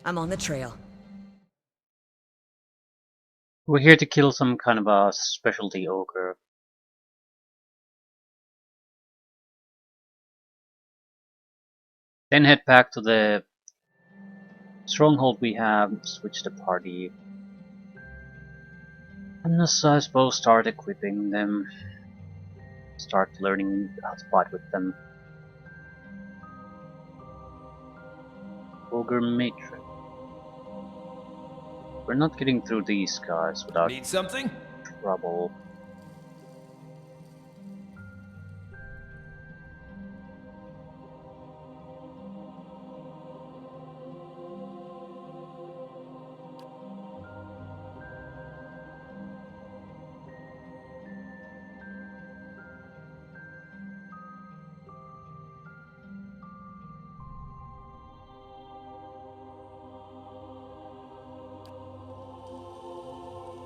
I'm on the trail. We're here to kill some kind of a specialty ogre. Then head back to the stronghold we have, switch the party. And I suppose start equipping them. Start learning how to fight with them. Ogre Matron. We're not getting through these guys without Need something? trouble.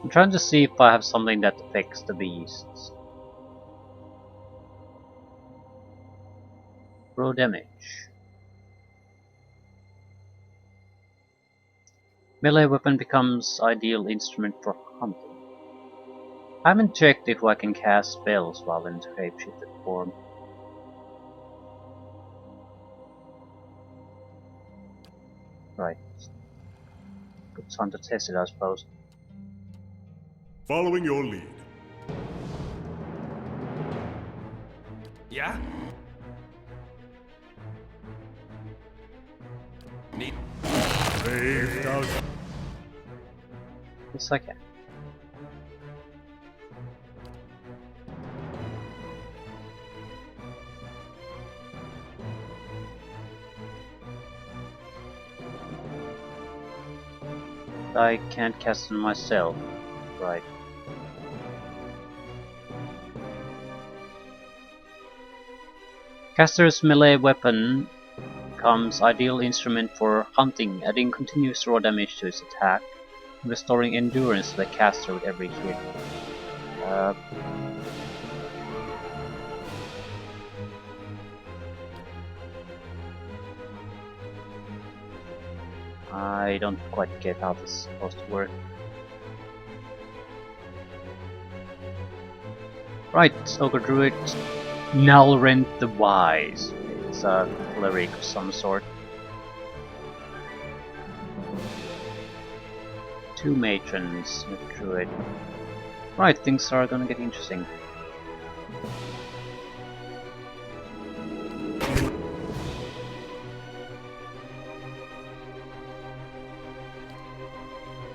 I'm trying to see if I have something that affects the beasts. Raw damage. Melee weapon becomes ideal instrument for hunting. I haven't checked if I can cast spells while in shapeshifted form. Right. Good time to test it, I suppose. Following your lead. Yeah? Need... Saved us. Yes, I can. I can't cast it myself. Right. Caster's melee weapon becomes ideal instrument for hunting, adding continuous raw damage to its attack, restoring endurance to the caster with every hit. I don't quite get how this is supposed to work. Right, Ogre Druid, Nalrent the Wise. It's a cleric of some sort. 2 matrons with Druid. Right, things are gonna get interesting.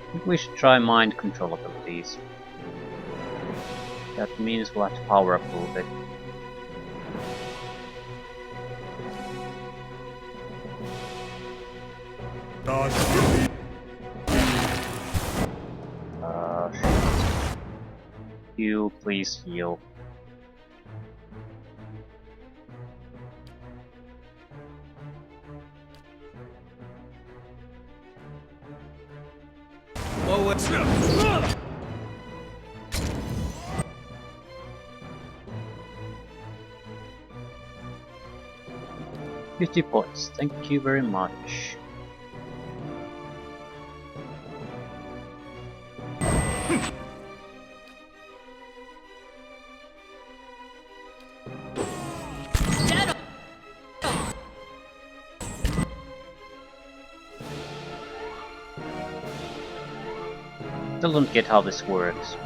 I think we should try mind control abilities. That means we'll have to power up a little bit. You please heal. Whoa, what's... 50 points, thank you very much. Still don't get how this works.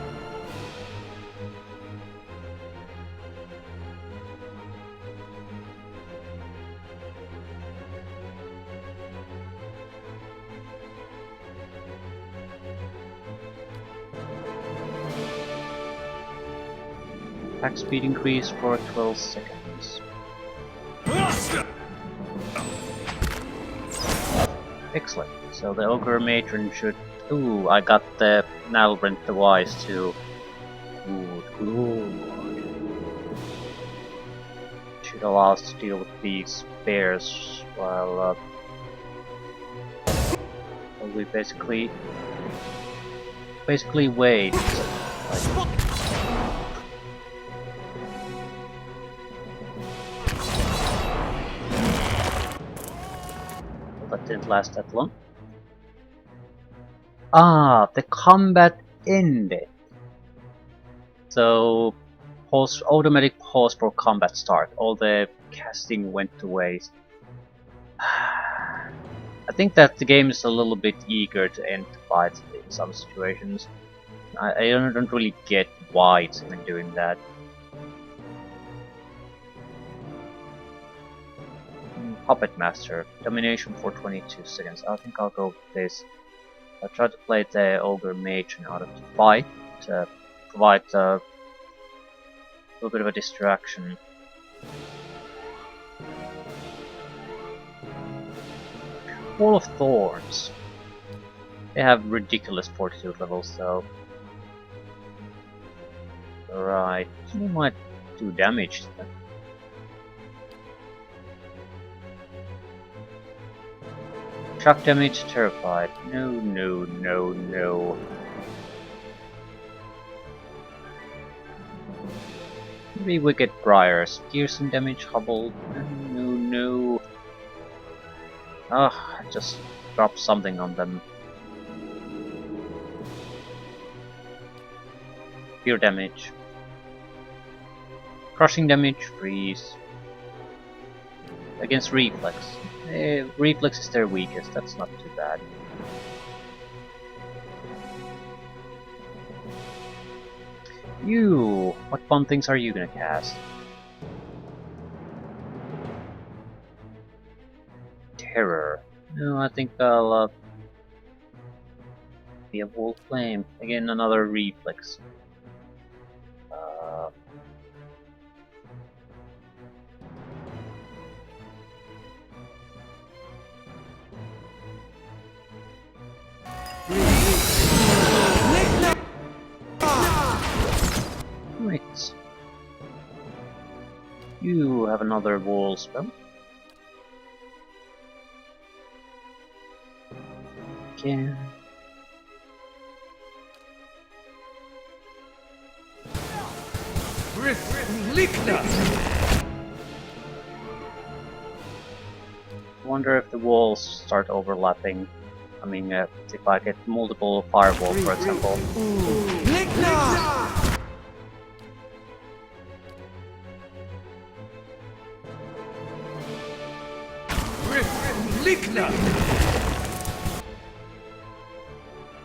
Attack speed increase for 12 seconds. Excellent. So the Ogre Matron should... Ooh, I got the Nalrent the Wise too. Good. Should allow us to deal with these bears while we basically wait. That didn't last that long. Ah, the combat ended. So, automatic pause for combat start. All the casting went to waste. I think that the game is a little bit eager to end fights in some situations. I don't really get why it's even doing that. Puppet Master, domination for 22 seconds. I think I'll go with this. I'll try to play the Ogre Mage in order to fight, to provide a little bit of a distraction. Wall of Thorns. They have ridiculous fortitude levels though. Right, you might do damage to them. Shock damage, terrified. No, no, no, no. Maybe Wicked Briars. Piercing damage, hobbled. No, no, no. Ah, I just dropped something on them. Pure damage. Crushing damage, freeze. Against reflex. Reflex is their weakest, that's not too bad. You! What fun things are you gonna cast? Terror. No, I think I'll be a Wolf Flame. Again, another reflex. Right. You have another wall spell. Okay. I wonder if the walls start overlapping. I mean, if I get multiple fireballs, for example.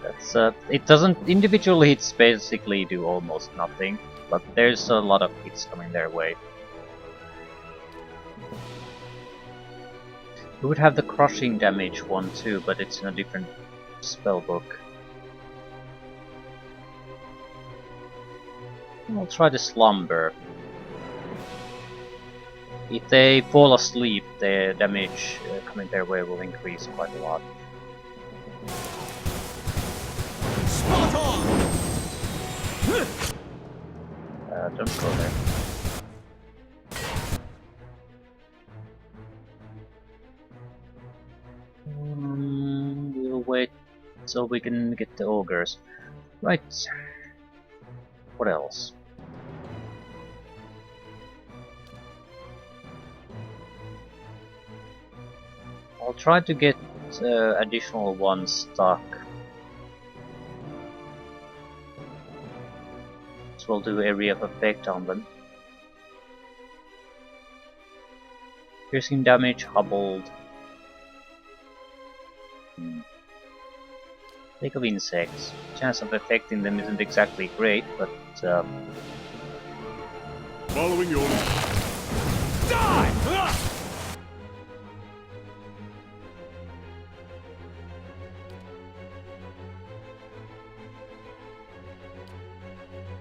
That's it doesn't individual hits basically do almost nothing, but there's a lot of hits coming their way. We would have the crushing damage one too, but it's in a different spellbook. I'll try the slumber. If they fall asleep, the damage coming their way will increase quite a lot. Spot on! Don't go there. We'll wait so we can get the ogres. Right. What else? I'll try to get additional ones stuck. So we'll do area of effect on them. Piercing damage, hobbled. Think of insects. Chance of affecting them isn't exactly great, but Following your Die!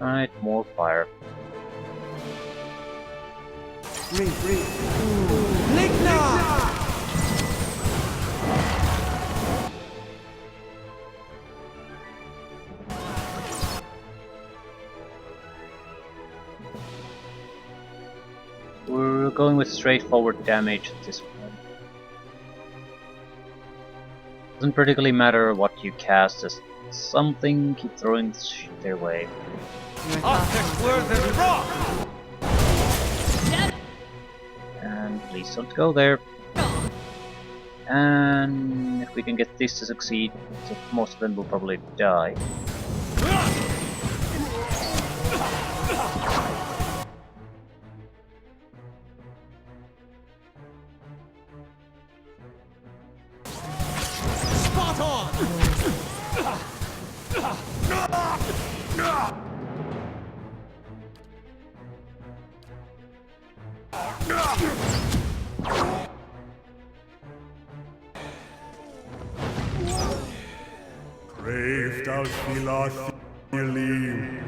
alright, more fire. We're going with straightforward damage at this point. Doesn't particularly matter what you cast, just something keep throwing shit their way. And please don't go there. And if we can get this to succeed, so most of them will probably die. Spot on! Brave thou Philoth, believe.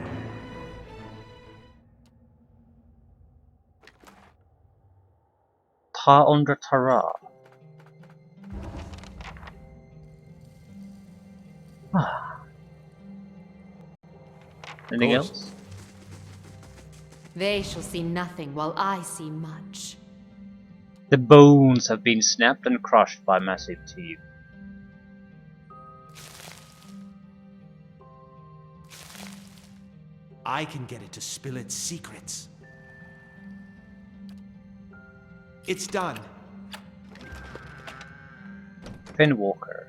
Ta under Tara. Anything Good. else? They shall see nothing while I see much. The bones have been snapped and crushed by massive teeth. I can get it to spill its secrets. It's done. Finwalker.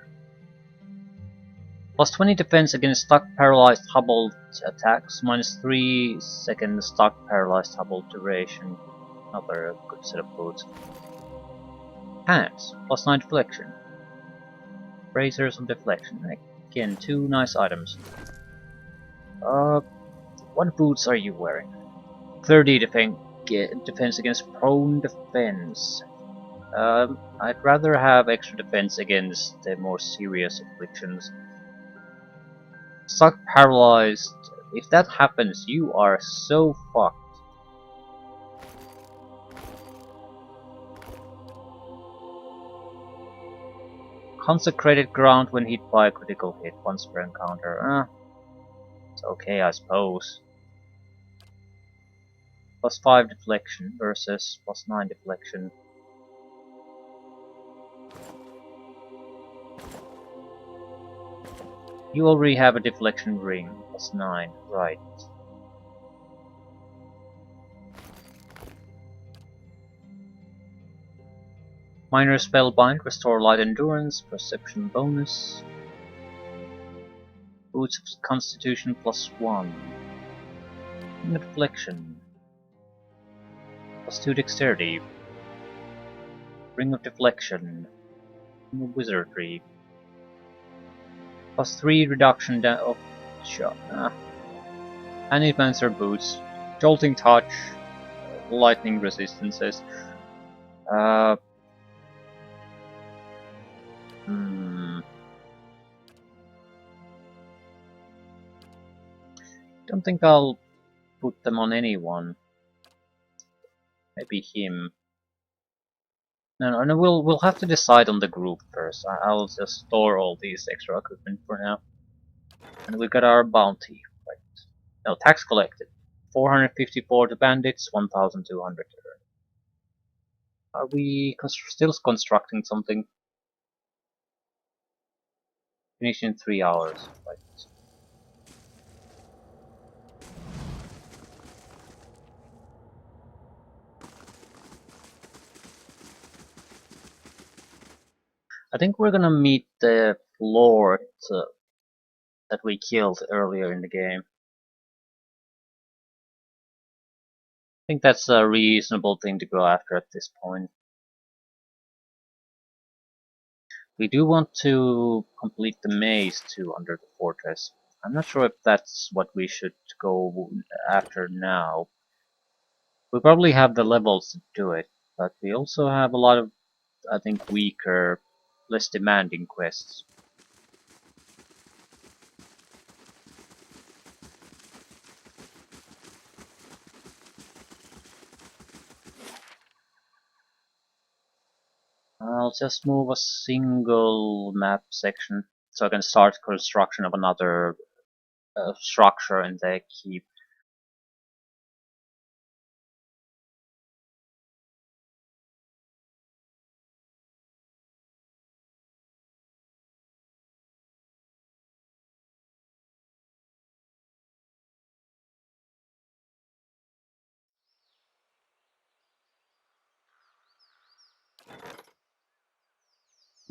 Plus 20 defense against stuck paralyzed hobbled attacks, minus 3 second stuck paralyzed hobbled duration. Another good set of boots. Hands, plus 9 deflection. Bracers of deflection. Again, 2 nice items. What boots are you wearing? 30 defense against prone defense. I'd rather have extra defense against the more serious afflictions. Stuck paralyzed. If that happens, you are so fucked. Consecrated ground when hit by a critical hit once per encounter. It's okay, I suppose. Plus 5 deflection versus plus 9 deflection. You already have a deflection ring, plus 9, right. Minor Spellbind, restore light endurance, perception bonus. Boots of Constitution plus 1. Ring of Deflection. Plus 2 dexterity. Ring of Deflection. Ring of Wizardry. Plus 3 reduction of shot. And advancer boots. Jolting touch. Lightning resistances. Don't think I'll put them on anyone. Maybe him. No, we'll have to decide on the group first. I'll just store all these extra equipment for now. And we got our bounty. Right. No, tax collected. 454 to bandits, 1,200 to earn. Are we still constructing something? Finish in 3 hours. Right. I think we're gonna meet the lord that we killed earlier in the game. I think that's a reasonable thing to go after at this point. We do want to complete the maze too under the fortress. I'm not sure if that's what we should go after now. We probably have the levels to do it, but we also have a lot of, I think, weaker, less demanding quests. I'll just move a single map section so I can start construction of another structure in the keep.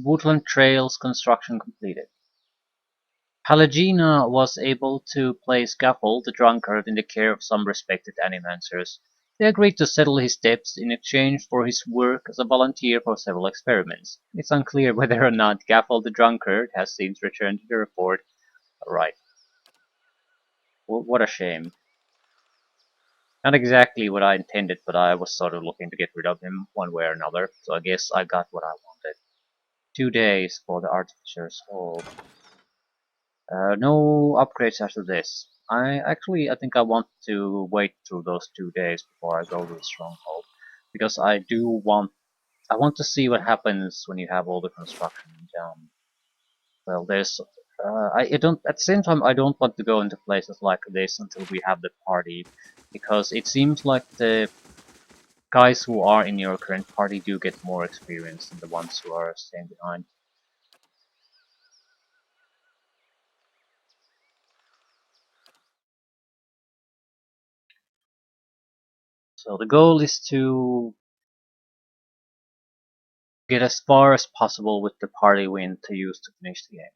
Woodland Trails construction completed. Pallegina was able to place Gaffel, the drunkard, in the care of some respected animancers. They agreed to settle his debts in exchange for his work as a volunteer for several experiments. It's unclear whether or not Gaffel the drunkard has since returned to the report. Alright. What a shame. Not exactly what I intended, but I was sort of looking to get rid of him one way or another, so I guess I got what I wanted. 2 days for the Artificer's Hold. No upgrades after this. I think I want to wait through those 2 days before I go to the Stronghold, because I want to see what happens when you have all the construction down. Well, I don't, at the same time, I don't want to go into places like this until we have the party, because it seems like the guys who are in your current party do get more experience than the ones who are staying behind. So the goal is to get as far as possible with the party win to use to finish the game.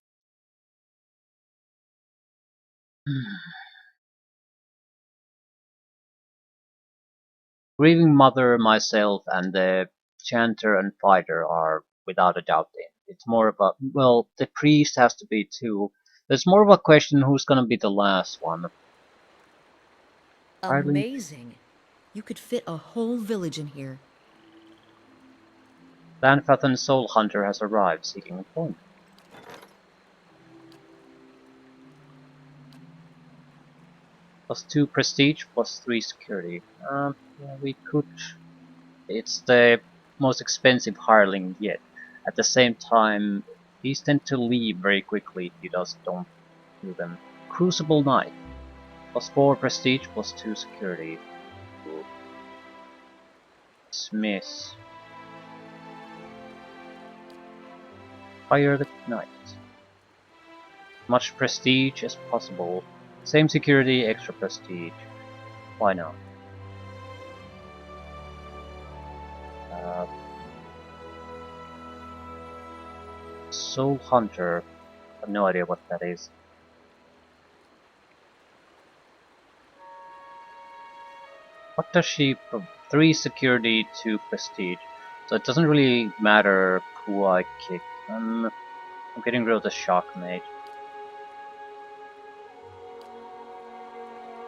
Grieving Mother, myself, and the Chanter and Fighter are without a doubt in. It's more of a, well, the priest has to be too. It's more of a question who's gonna be the last one. Hardly. Amazing. You could fit a whole village in here. Lanfathan Soul Hunter has arrived, seeking employment. +2 prestige, +3 security. Yeah, we could. It's the most expensive hireling yet. At the same time, these tend to leave very quickly if you just don't do them. Crucible Knight. +4 prestige, +2 security. Ooh. Smith. Hire the knight. Much prestige as possible. Same security, extra prestige. Why not? Soul Hunter. I have no idea what that is. What does she... 3 security, 2 prestige. So it doesn't really matter who I kick. I'm getting rid of the Shock Mage.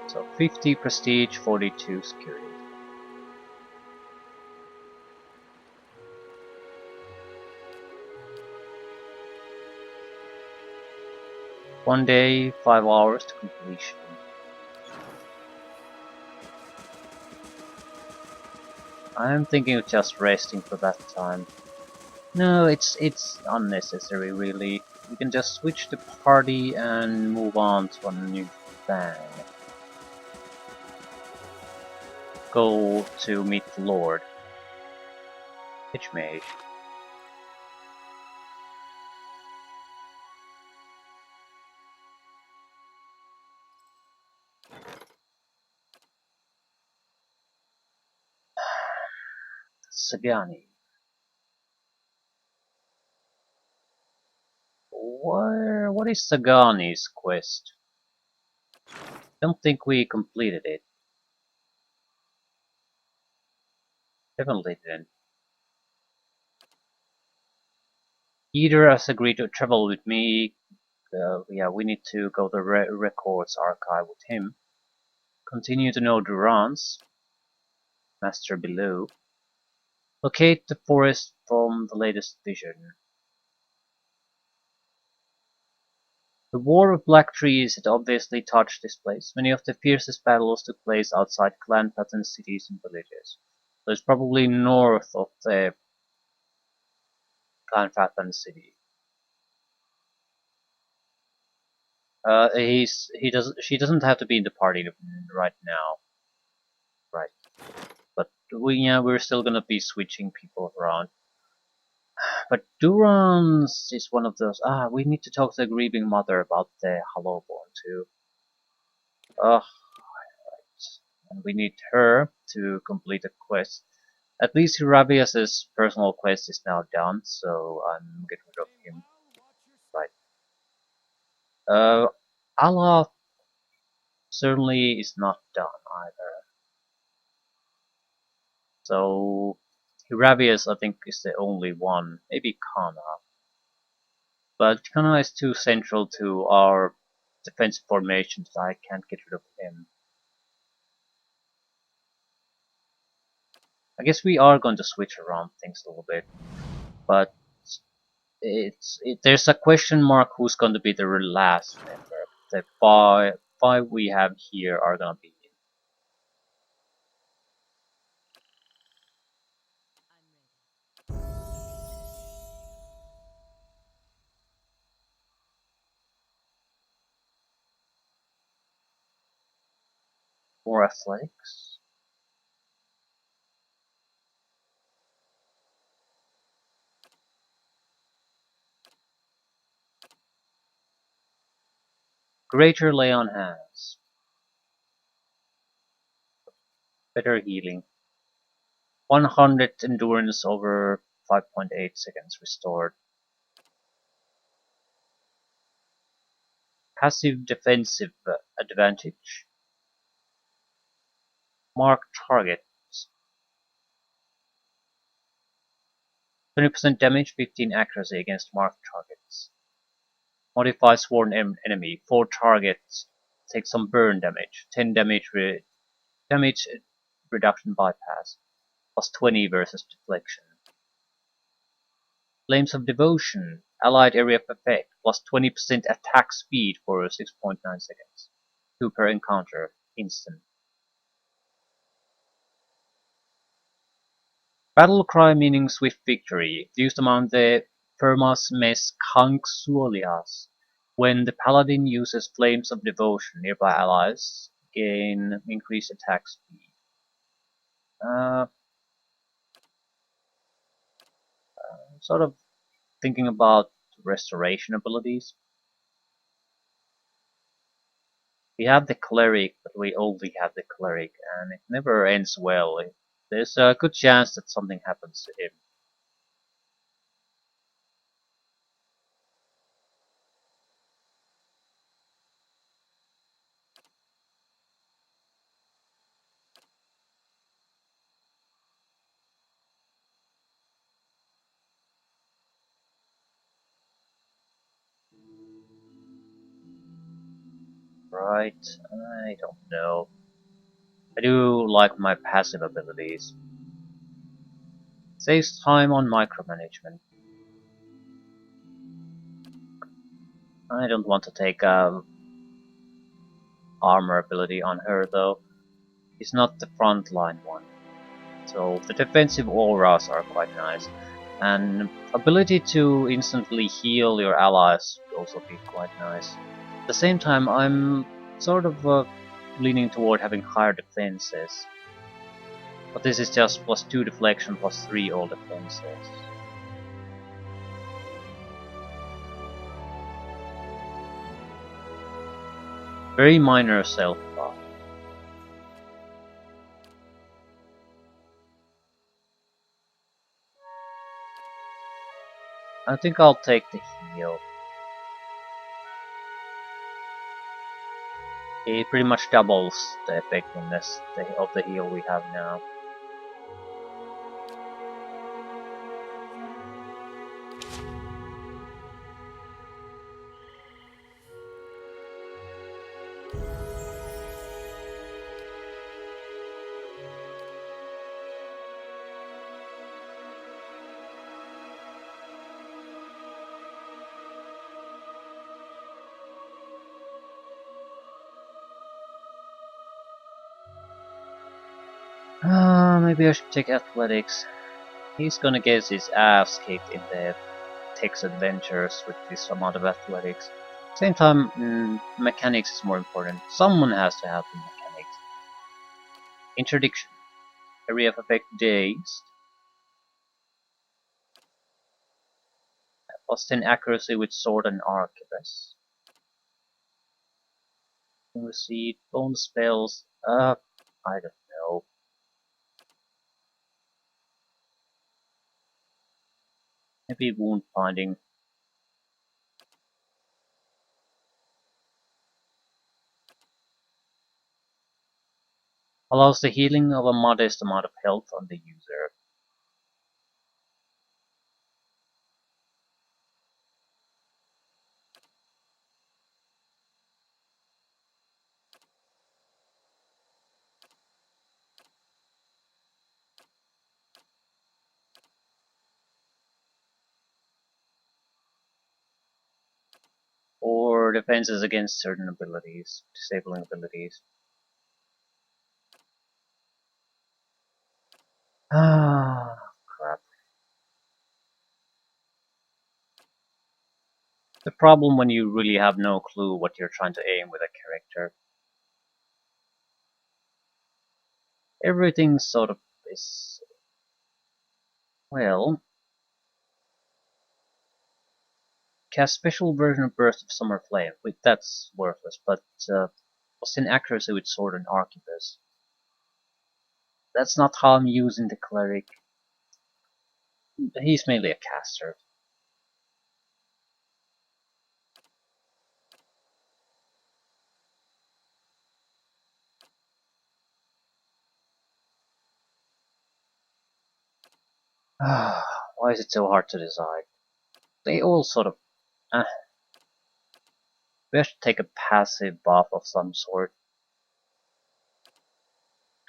So 50 prestige, 42 security. One day, 5 hours to completion. I'm thinking of just resting for that time. No, it's unnecessary really. We can just switch the party and move on to a new thing. Go to meet the Lord. Pitch Mage. Sagani. What is Sagani's quest? Don't think we completed it. Definitely didn't. Either has agreed to travel with me. Yeah, we need to go to the records archive with him. Continue to know Durance. Master below. Locate the forest from the latest vision. The War of Black Trees had obviously touched this place. Many of the fiercest battles took place outside clan-pattern cities and villages. So it's probably north of the clan-pattern city. She doesn't have to be in the party right now, right? But we're still gonna be switching people around. But Durance is one of those. We need to talk to the Grieving Mother about the Hollowborn too. Ugh, right. And we need her to complete a quest. At least Hirabias's personal quest is now done, so I'm getting rid of him. Right. Allah certainly is not done either. So Hirabias, I think, is the only one. Maybe Kana. But Kana is too central to our defensive formation, so I can't get rid of him. I guess we are going to switch around things a little bit, but there's a question mark who's going to be the last member. The five we have here are going to be more athletics. Greater lay on hands. Better healing. 100 endurance over 5.8 seconds restored. Passive defensive advantage. Mark target. 20% damage, 15 accuracy against marked targets. Modify sworn enemy. 4 targets take some burn damage. 10 damage reduction bypass. Plus 20 versus deflection. Flames of Devotion. Allied area of effect. Plus 20% attack speed for 6.9 seconds. 2 per encounter. Instant. Battle cry meaning swift victory. Used among the Firmas Mes Consualias. When the paladin uses Flames of Devotion, nearby allies gain increased attack speed. Sort of thinking about restoration abilities. We have the cleric, but we only have the cleric, and it never ends well. There's a good chance that something happens to him. Right? I don't know. I do like my passive abilities. Saves time on micromanagement. I don't want to take armor ability on her though. It's not the frontline one. So the defensive auras are quite nice. And ability to instantly heal your allies would also be quite nice. At the same time, I'm sort of leaning toward having higher defenses. But this is just plus 2 deflection plus 3 all defenses. Very minor self buff. I think I'll take the heal. It pretty much doubles the effectiveness of the heal we have now. Maybe I should take athletics. He's gonna get his ass kicked in the Tex Adventures with this amount of athletics. Same time, mechanics is more important. Someone has to have the mechanics. Interdiction. Area of effect dazed. Plus 10 accuracy with sword and arquebus. Receive bonus spells. I don't know. heavy wound binding. Allows the healing of a modest amount of health on the user. Or defenses against certain abilities, disabling abilities. Ah, crap. The problem when you really have no clue what you're trying to aim with a character. Everything sort of is... well... cast special version of Burst of Summer Flame. Wait, that's worthless, but what's in accuracy with Sword and Arquebus? That's not how I'm using the Cleric. He's mainly a caster. Why is it so hard to decide? They all sort of... we have to take a passive buff of some sort.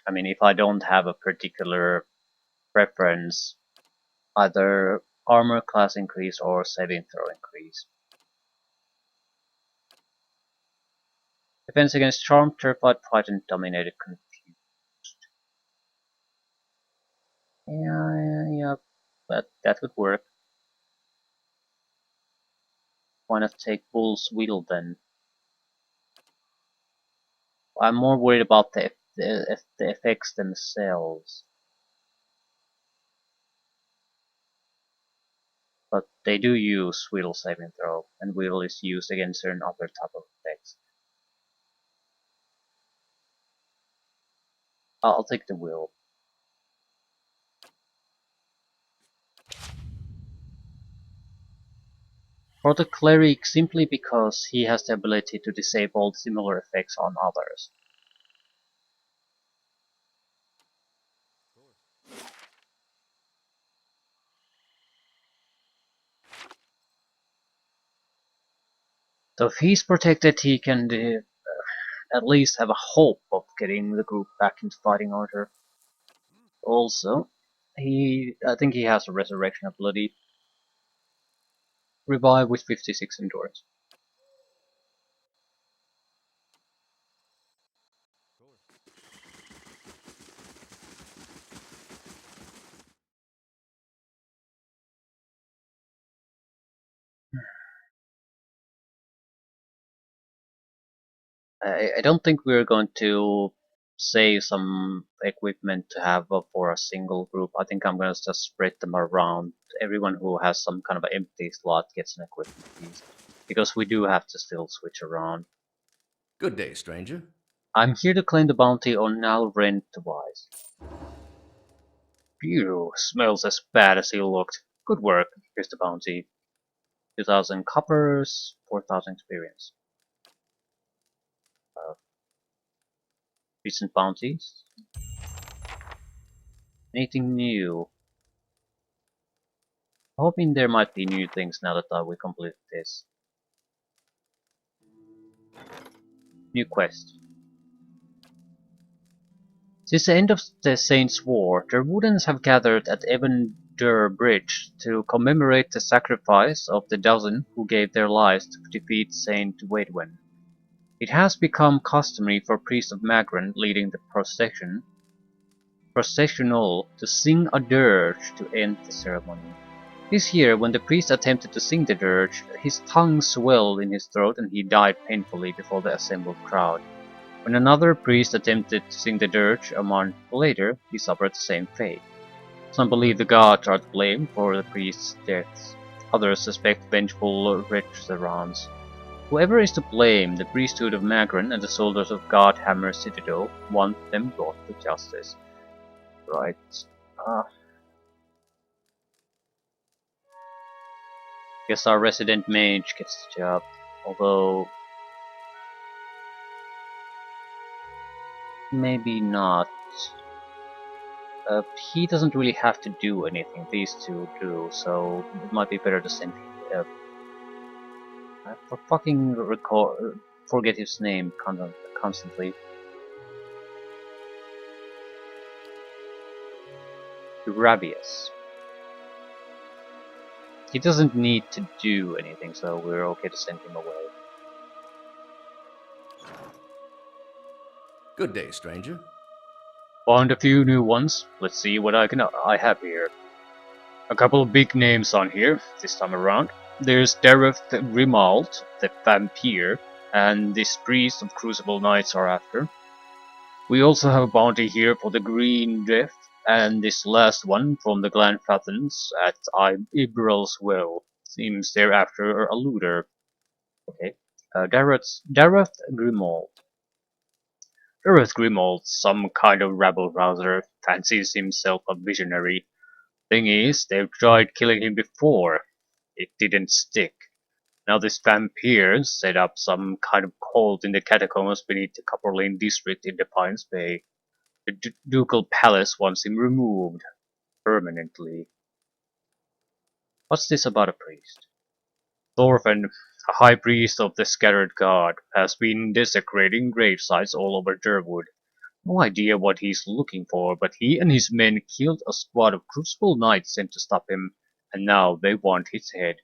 I mean, if I don't have a particular preference, either armor class increase or saving throw increase. Defense against Charmed, Terrified, Frightened, Dominated, Confused. Yeah, that would work. Why not take Bull's Wheel then? I'm more worried about the effects themselves. But they do use Wheel saving throw, and Wheel is used against certain other type of effects. I'll take the Wheel. For the Cleric, simply because he has the ability to disable similar effects on others. So if he's protected, he can at least have a hope of getting the group back into fighting order. Also, I think he has a resurrection ability. Revive with 56 endurance. I don't think we're going to save some equipment to have for a single group. I think I'm going to just spread them around. Everyone who has some kind of an empty slot gets an equipment piece. Because we do have to still switch around. Good day, stranger. I'm here to claim the bounty on Nalrend Twice. Phew, smells as bad as he looked. Good work. Here's the bounty. 2,000 coppers, 4,000 experience. Recent bounties. Anything new? Hoping there might be new things now that we completed this. New quest. Since the end of the Saints' War, the Woodens have gathered at Evandur Bridge to commemorate the sacrifice of the dozen who gave their lives to defeat Saint Waidwen. It has become customary for priests of Magran leading the processional to sing a dirge to end the ceremony. This year, when the priest attempted to sing the dirge, his tongue swelled in his throat and he died painfully before the assembled crowd. When another priest attempted to sing the dirge a month later, he suffered the same fate. Some believe the gods are to blame for the priest's deaths. Others suspect vengeful Retrarans. Whoever is to blame, the priesthood of Magran and the soldiers of Godhammer Citadel want them brought to justice. Right. Guess our resident mage gets the job. Although... maybe not. He doesn't really have to do anything, these two do, so it might be better to send him. Fucking forget his name constantly. Rabius. He doesn't need to do anything, so we're okay to send him away. Good day, stranger. Found a few new ones. Let's see what I have here. A couple of big names on here this time around. There's Dareth Grimald, the vampire, and this priest of Crucible Knights are after. We also have a bounty here for the Green Death, and this last one from the Glen Fathens at Ibral's Well. Seems they're after a looter. Okay. Dareth Grimald. Dareth Grimald, some kind of rabble-rouser, fancies himself a visionary. Thing is, they've tried killing him before. It didn't stick. Now this vampire set up some kind of cult in the catacombs beneath the Copper Lane district in Defiance Bay. The ducal palace wants him removed. Permanently. What's this about a priest? Thorfinn, a high priest of the Scattered God, has been desecrating gravesites all over Durwood. No idea what he's looking for, but he and his men killed a squad of Crucible Knights sent to stop him, and now they want his head.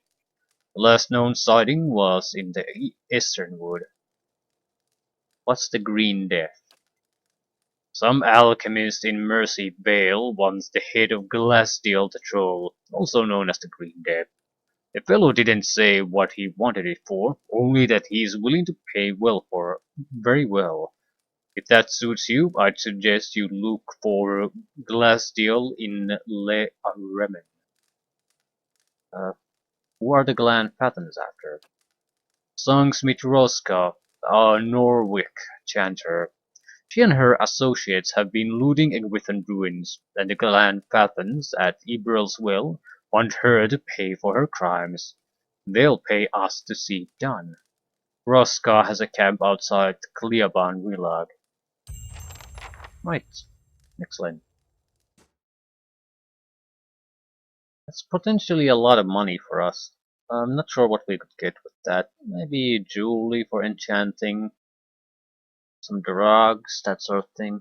The last known sighting was in the Easternwood. What's the Green Death? Some alchemist in Mercy Vale wants the head of Glassdale the Troll, also known as the Green Death. The fellow didn't say what he wanted it for, only that he is willing to pay very well. If that suits you, I'd suggest you look for Glassdale in Le Remen. Who are the Glen Fathens after? Songsmith Roska, a Norwick chanter. She and her associates have been looting Egwithan ruins, and the Glen Fathens at Ibral's Well want her to pay for her crimes. They'll pay us to see it done. Roska has a camp outside Cleaban Willag. Right. Excellent. That's potentially a lot of money for us. I'm not sure what we could get with that. Maybe jewelry for enchanting, some drugs, that sort of thing.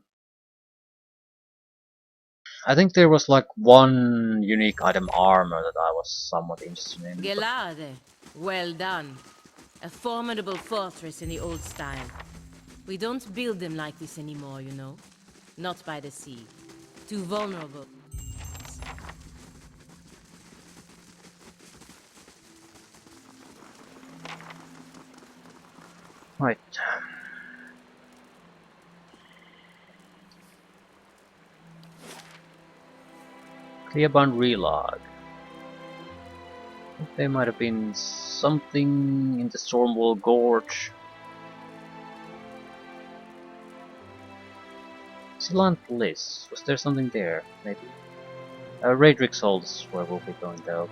I think there was like one unique item armor that I was somewhat interested in. Gelade, well done. A formidable fortress in the old style. We don't build them like this anymore, you know. Not by the sea. Too vulnerable. Right. Cleaban Relog. I think there might have been something in the Stormwall Gorge. Silant Bliss. Was there something there? Maybe. Raedric's Hold is where we'll be going though.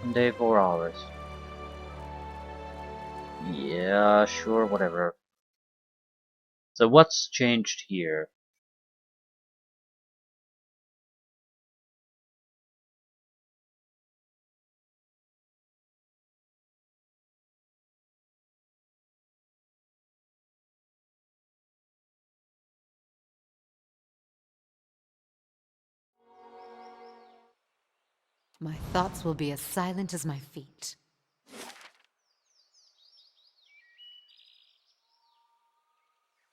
1 day, 4 hours. Yeah, sure, whatever. So what's changed here? My thoughts will be as silent as my feet.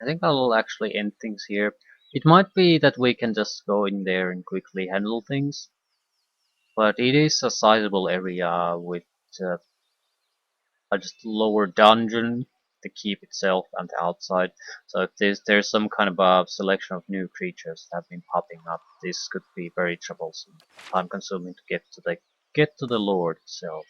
I think I'll actually end things here. It might be that we can just go in there and quickly handle things, but it is a sizable area with a just lower dungeon, the keep itself and the outside. So if there's some kind of a selection of new creatures that have been popping up, this could be very troublesome, time consuming to get to the Lord itself.